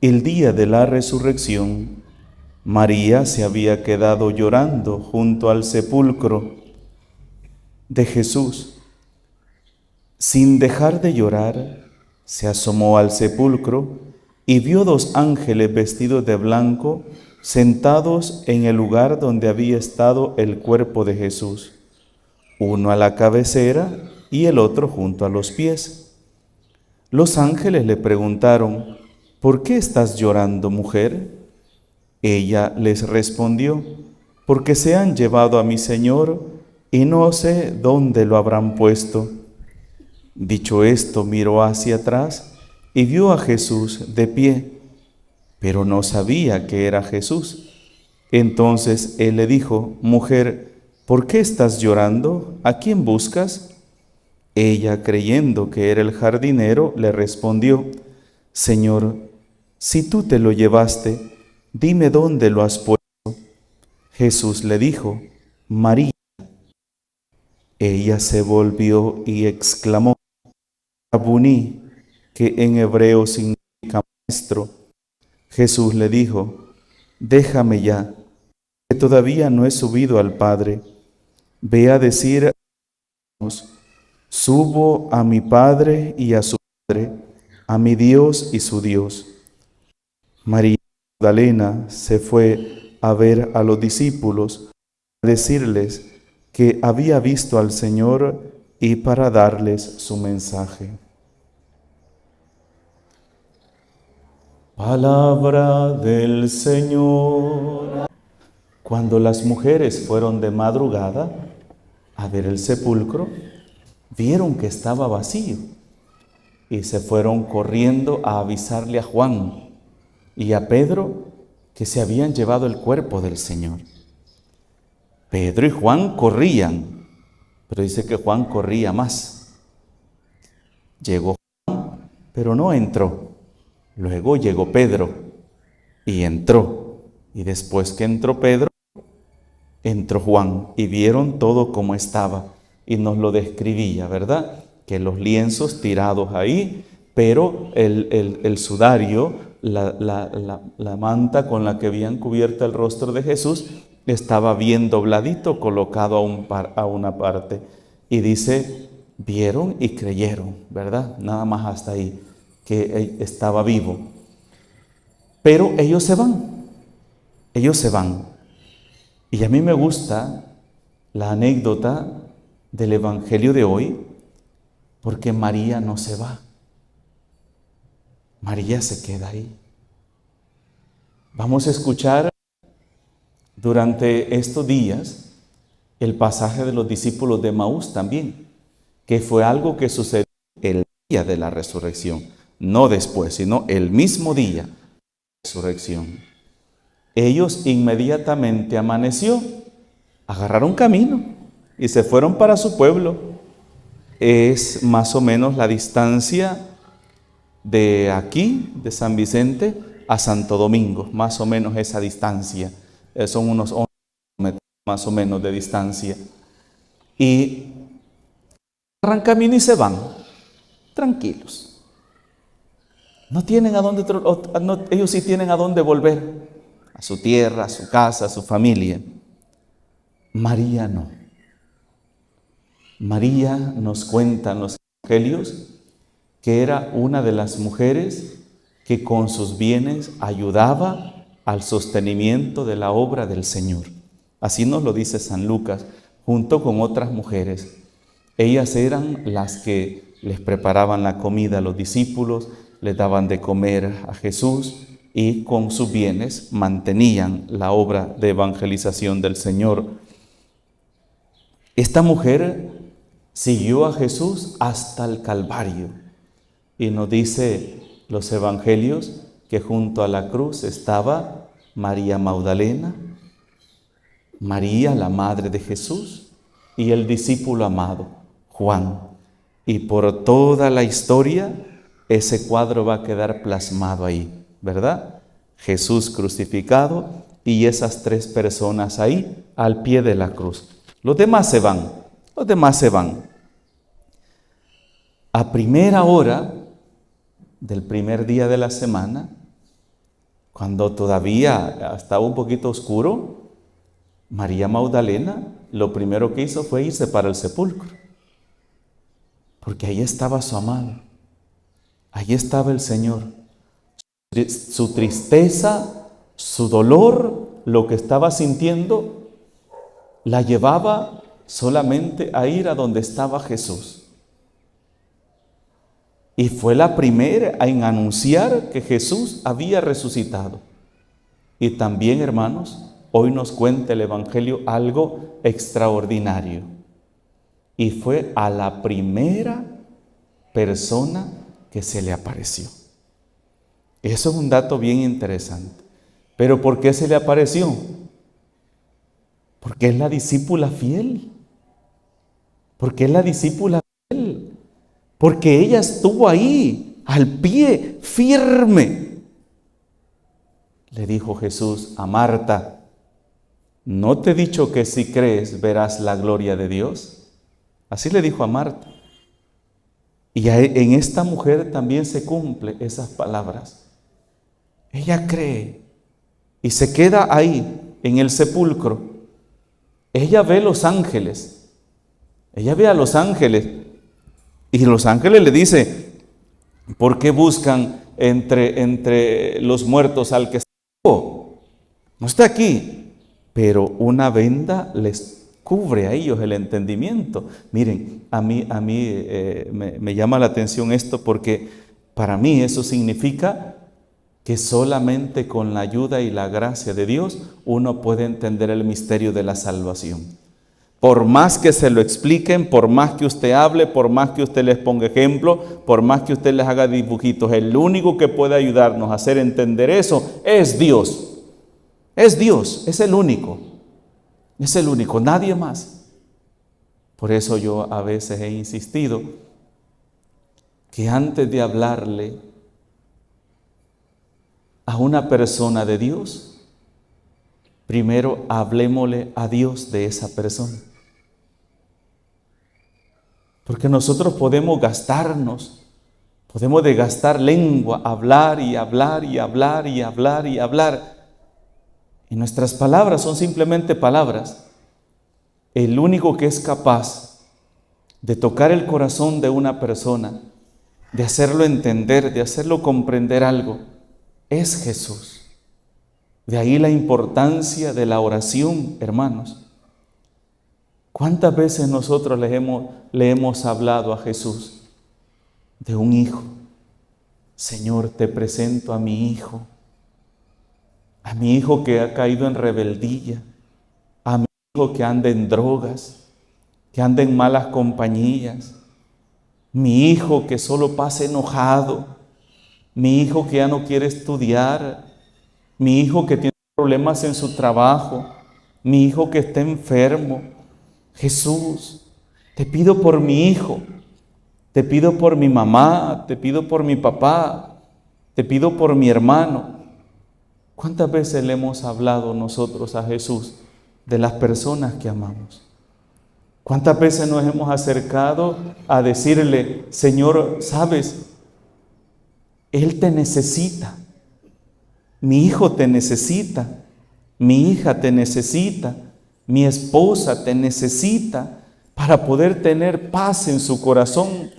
El día de la resurrección, María se había quedado llorando junto al sepulcro de Jesús. Sin dejar de llorar, se asomó al sepulcro y vio dos ángeles vestidos de blanco sentados en el lugar donde había estado el cuerpo de Jesús, uno a la cabecera y el otro junto a los pies. Los ángeles le preguntaron: ¿por qué estás llorando, mujer? Ella les respondió: porque se han llevado a mi Señor y no sé dónde lo habrán puesto. Dicho esto, miró hacia atrás y vio a Jesús de pie, pero no sabía que era Jesús. Entonces él le dijo: mujer, ¿por qué estás llorando? ¿A quién buscas? Ella, creyendo que era el jardinero, le respondió: Señor, si tú te lo llevaste, dime dónde lo has puesto. Jesús le dijo: María. Ella se volvió y exclamó: Rabuní, que en hebreo significa maestro. Jesús le dijo: déjame ya, que todavía no he subido al Padre. Ve a decir a los: subo a mi Padre y a su Padre, a mi Dios y su Dios. María Magdalena se fue a ver a los discípulos, a decirles que había visto al Señor y para darles su mensaje. Palabra del Señor. Cuando las mujeres fueron de madrugada a ver el sepulcro, vieron que estaba vacío y se fueron corriendo a avisarle a Juan y a Pedro que se habían llevado el cuerpo del Señor. Pedro y Juan corrían, pero dice que Juan corría más. Llegó Juan, pero no entró. Luego llegó Pedro y entró. Y después que entró Pedro, entró Juan y vieron todo como estaba. Y nos lo describía, ¿verdad? Que los lienzos tirados ahí, pero el sudario, la manta con la que habían cubierto el rostro de Jesús, estaba bien dobladito, colocado a una parte. Y dice: vieron y creyeron, ¿verdad? Nada más hasta ahí, que estaba vivo. Pero ellos se van. Y a mí me gusta la anécdota del Evangelio de hoy, porque María no se va. María se queda ahí. Vamos a escuchar durante estos días el pasaje de los discípulos de Emaús también, que fue algo que sucedió el día de la resurrección, no después, sino el mismo día de la resurrección. Ellos inmediatamente amaneció, agarraron camino y se fueron para su pueblo. Es más o menos la distancia de aquí, de San Vicente, a Santo Domingo, más o menos esa distancia. Son unos 11 kilómetros más o menos de distancia. Y agarran camino y se van, tranquilos. No tienen a dónde, ellos sí tienen a dónde volver, a su tierra, a su casa, a su familia. María no. María, nos cuentan los evangelios, que era una de las mujeres que con sus bienes ayudaba al sostenimiento de la obra del Señor. Así nos lo dice San Lucas, junto con otras mujeres. Ellas eran las que les preparaban la comida a los discípulos, les daban de comer a Jesús y con sus bienes mantenían la obra de evangelización del Señor. Esta mujer siguió a Jesús hasta el Calvario y nos dice los evangelios que junto a la cruz estaba María Magdalena, María, la madre de Jesús, y el discípulo amado, Juan. Y por toda la historia, ese cuadro va a quedar plasmado ahí, ¿verdad? Jesús crucificado y esas tres personas ahí al pie de la cruz. Los demás se van. A primera hora del primer día de la semana, Cuando todavía estaba un poquito oscuro, María Magdalena lo primero que hizo fue irse para el sepulcro, porque ahí estaba su amado, ahí estaba el Señor. Su tristeza, su dolor, lo que estaba sintiendo, la llevaba solamente a ir a donde estaba Jesús. Y fue la primera en anunciar que Jesús había resucitado. Y también, hermanos, hoy nos cuenta el Evangelio algo extraordinario. Y fue a la primera persona que se le apareció. Eso es un dato bien interesante. ¿Pero por qué se le apareció? Porque es la discípula fiel. Porque es la discípula fiel. Porque ella estuvo ahí, al pie, firme. Le dijo Jesús a Marta: ¿no te he dicho que si crees verás la gloria de Dios? Así le dijo a Marta. Y en esta mujer también se cumplen esas palabras. Ella cree y se queda ahí en el sepulcro. Ella ve los ángeles. Ella ve a los ángeles. Y los ángeles le dicen: ¿por qué buscan entre los muertos al que está vivo? No está aquí. Pero una venda les cubre a ellos el entendimiento. Miren, a mí me llama la atención esto, porque para mí eso significa que solamente con la ayuda y la gracia de Dios uno puede entender el misterio de la salvación. Por más que se lo expliquen, por más que usted hable, por más que usted les ponga ejemplo, por más que usted les haga dibujitos, el único que puede ayudarnos a hacer entender eso es Dios. Es Dios, es el único. Es el único, nadie más. Por eso yo a veces he insistido que antes de hablarle a una persona de Dios, primero hablemosle a Dios de esa persona. Porque nosotros podemos gastarnos, podemos desgastar lengua, hablar y hablar y hablar y hablar y hablar. Y nuestras palabras son simplemente palabras. El único que es capaz de tocar el corazón de una persona, de hacerlo entender, de hacerlo comprender algo, es Jesús. De ahí la importancia de la oración, hermanos. ¿Cuántas veces nosotros le hemos hablado a Jesús de un hijo? Señor, te presento a mi hijo que ha caído en rebeldía, a mi hijo que anda en drogas, que anda en malas compañías, mi hijo que solo pasa enojado, mi hijo que ya no quiere estudiar, mi hijo que tiene problemas en su trabajo, mi hijo que está enfermo. Jesús, te pido por mi hijo, te pido por mi mamá, te pido por mi papá, te pido por mi hermano. ¿Cuántas veces le hemos hablado nosotros a Jesús de las personas que amamos? ¿Cuántas veces nos hemos acercado a decirle: Señor, sabes, Él te necesita, mi hijo te necesita, mi hija te necesita, mi esposa te necesita para poder tener paz en su corazón,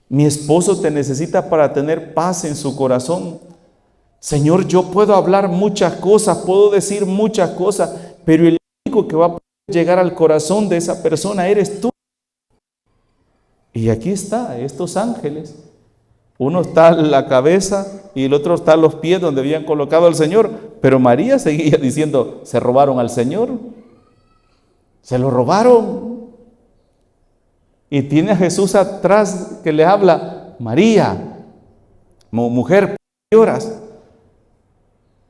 mi esposo te necesita para tener paz en su corazón? Señor, yo puedo hablar muchas cosas, puedo decir muchas cosas, pero el único que va a poder llegar al corazón de esa persona eres tú. Y aquí está, estos ángeles. Uno está en la cabeza y el otro está a los pies donde habían colocado al Señor. Pero María seguía diciendo: se robaron al Señor. Se lo robaron. Y tiene a Jesús atrás que le habla: María, mujer, ¿por qué lloras?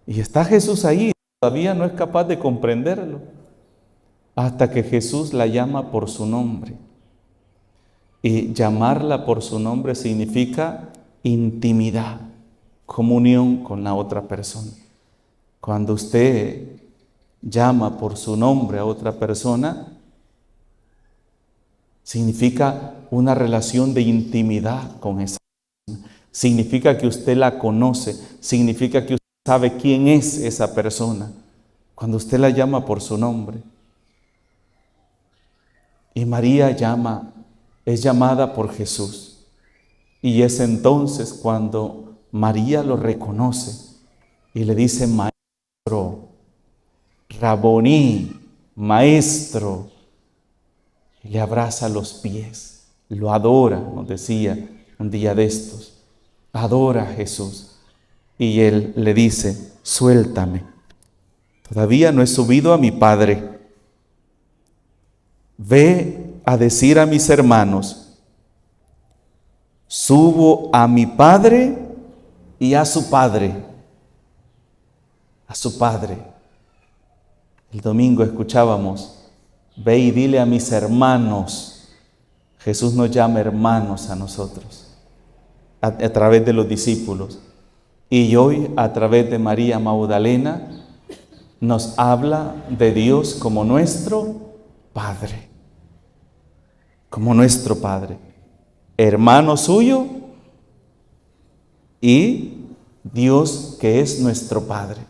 Y está Jesús ahí, todavía no es capaz de comprenderlo, hasta que Jesús la llama por su nombre. Y llamarla por su nombre significa intimidad, comunión con la otra persona. Cuando usted llama por su nombre a otra persona, significa una relación de intimidad con esa persona. Significa que usted la conoce, significa que usted sabe quién es esa persona cuando usted la llama por su nombre. Y María es llamada por Jesús. Y es entonces cuando María lo reconoce y le dice: Maestro, Raboní, Maestro. Y le abraza los pies, lo adora, nos decía un día de estos. Adora a Jesús. Y él le dice: suéltame, todavía no he subido a mi Padre. Ve a decir a mis hermanos: subo a mi Padre y a su Padre. A su Padre. El domingo escuchábamos: ve y dile a mis hermanos. Jesús nos llama hermanos a nosotros, a través de los discípulos. Y hoy, a través de María Magdalena, nos habla de Dios como nuestro Padre. Como nuestro Padre. Hermano suyo y Dios que es nuestro Padre.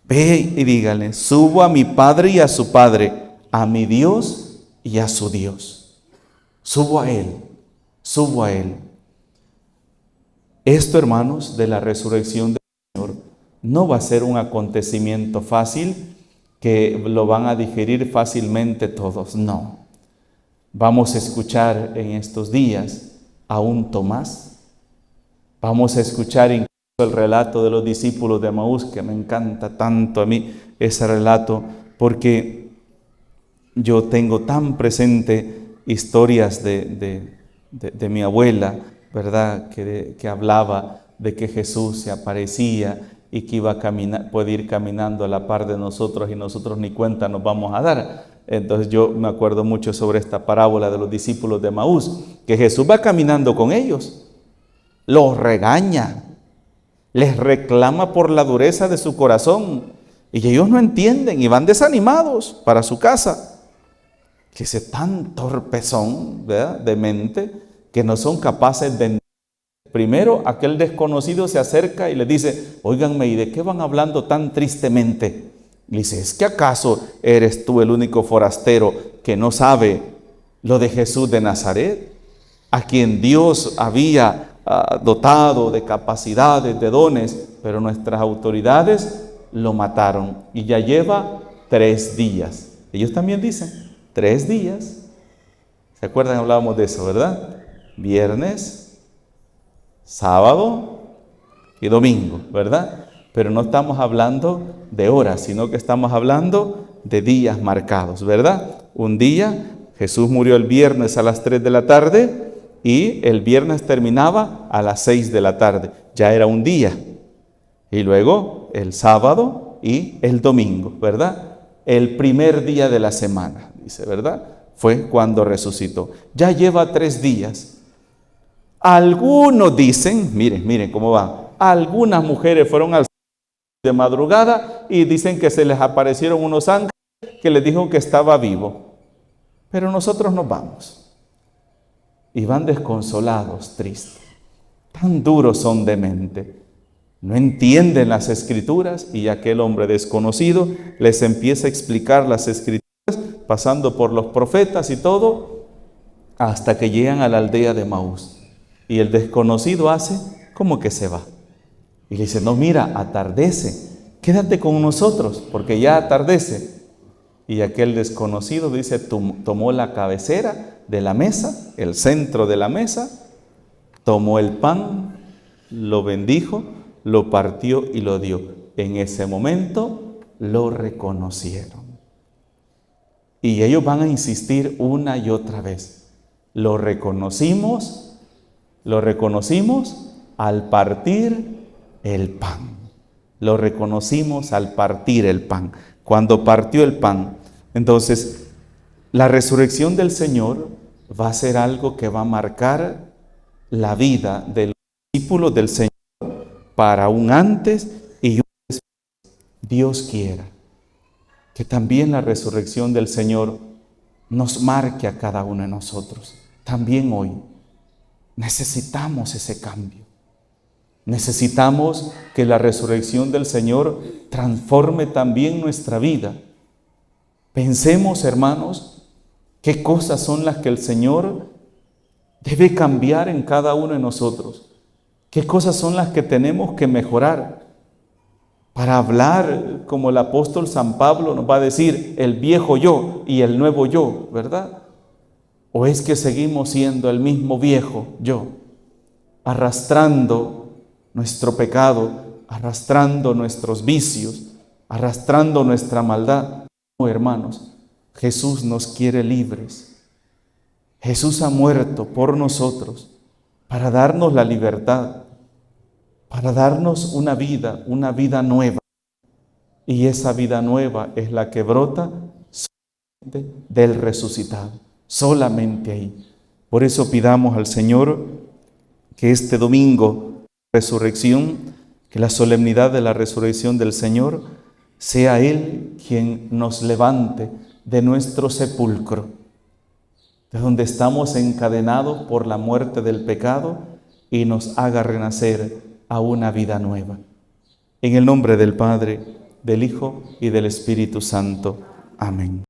Ve y dígale: subo a mi Padre y a su Padre, a mi Dios y a su Dios. Subo a Él, subo a Él. Esto, hermanos, de la resurrección del Señor no va a ser un acontecimiento fácil que lo van a digerir fácilmente todos, no. Vamos a escuchar en estos días a un Tomás. Vamos a escuchar incluso el relato de los discípulos de Emaús, que me encanta tanto a mí ese relato, porque yo tengo tan presente historias de mi abuela, ¿verdad? Que hablaba de que Jesús se aparecía y que iba a caminar, puede ir caminando a la par de nosotros y nosotros ni cuenta nos vamos a dar. Entonces yo me acuerdo mucho sobre esta parábola de los discípulos de Emaús, que Jesús va caminando con ellos, los regaña, les reclama por la dureza de su corazón y ellos no entienden y van desanimados para su casa. Que ese tan torpezón, ¿verdad?, de mente, que no son capaces de entender. Primero, aquel desconocido se acerca y le dice: óiganme, ¿y de qué van hablando tan tristemente? Le dice: ¿es que acaso eres tú el único forastero que no sabe lo de Jesús de Nazaret, a quien Dios había dotado de capacidades, de dones, pero nuestras autoridades lo mataron y ya lleva 3 días? Ellos también dicen: 3 días. ¿Se acuerdan? Hablábamos de eso, ¿verdad? Viernes, sábado y domingo, ¿verdad? Pero no estamos hablando de horas, sino que estamos hablando de días marcados, ¿verdad? Un día, Jesús murió el viernes a las 3 de la tarde y el viernes terminaba a las 6 de la tarde. Ya era un día. Y luego el sábado y el domingo, ¿verdad? El primer día de la semana, dice, ¿verdad? Fue cuando resucitó. Ya lleva 3 días. Algunos dicen, miren cómo va. Algunas mujeres fueron al de madrugada y dicen que se les aparecieron unos ángeles que les dijo que estaba vivo. Pero nosotros nos vamos. Y van desconsolados, tristes. Tan duros son de mente. No entienden las escrituras y aquel hombre desconocido les empieza a explicar las escrituras, pasando por los profetas y todo, hasta que llegan a la aldea de Emaús. Y el desconocido hace como que se va. Y le dice: no, mira, atardece, quédate con nosotros, porque ya atardece. Y aquel desconocido, dice, tomó la cabecera de la mesa, el centro de la mesa, tomó el pan, lo bendijo, lo partió y lo dio. En ese momento lo reconocieron. Y ellos van a insistir una y otra vez. Lo reconocimos al partir el pan. Lo reconocimos al partir el pan. Cuando partió el pan. Entonces, la resurrección del Señor va a ser algo que va a marcar la vida de los discípulos del Señor para un antes y un después. Dios quiera que también la resurrección del Señor nos marque a cada uno de nosotros. También hoy necesitamos ese cambio. Necesitamos que la resurrección del Señor transforme también nuestra vida. Pensemos, hermanos, qué cosas son las que el Señor debe cambiar en cada uno de nosotros. Qué cosas son las que tenemos que mejorar para hablar, como el apóstol San Pablo nos va a decir, el viejo yo y el nuevo yo, ¿verdad? ¿O es que seguimos siendo el mismo viejo yo, arrastrando nuestro pecado, arrastrando nuestros vicios, arrastrando nuestra maldad? No, hermanos, Jesús nos quiere libres. Jesús ha muerto por nosotros para darnos la libertad, para darnos una vida nueva. Y esa vida nueva es la que brota solamente del resucitado, solamente ahí. Por eso pidamos al Señor que este domingo, resurrección, que la solemnidad de la resurrección del Señor, sea Él quien nos levante de nuestro sepulcro, de donde estamos encadenados por la muerte del pecado, y nos haga renacer a una vida nueva. En el nombre del Padre, del Hijo y del Espíritu Santo. Amén.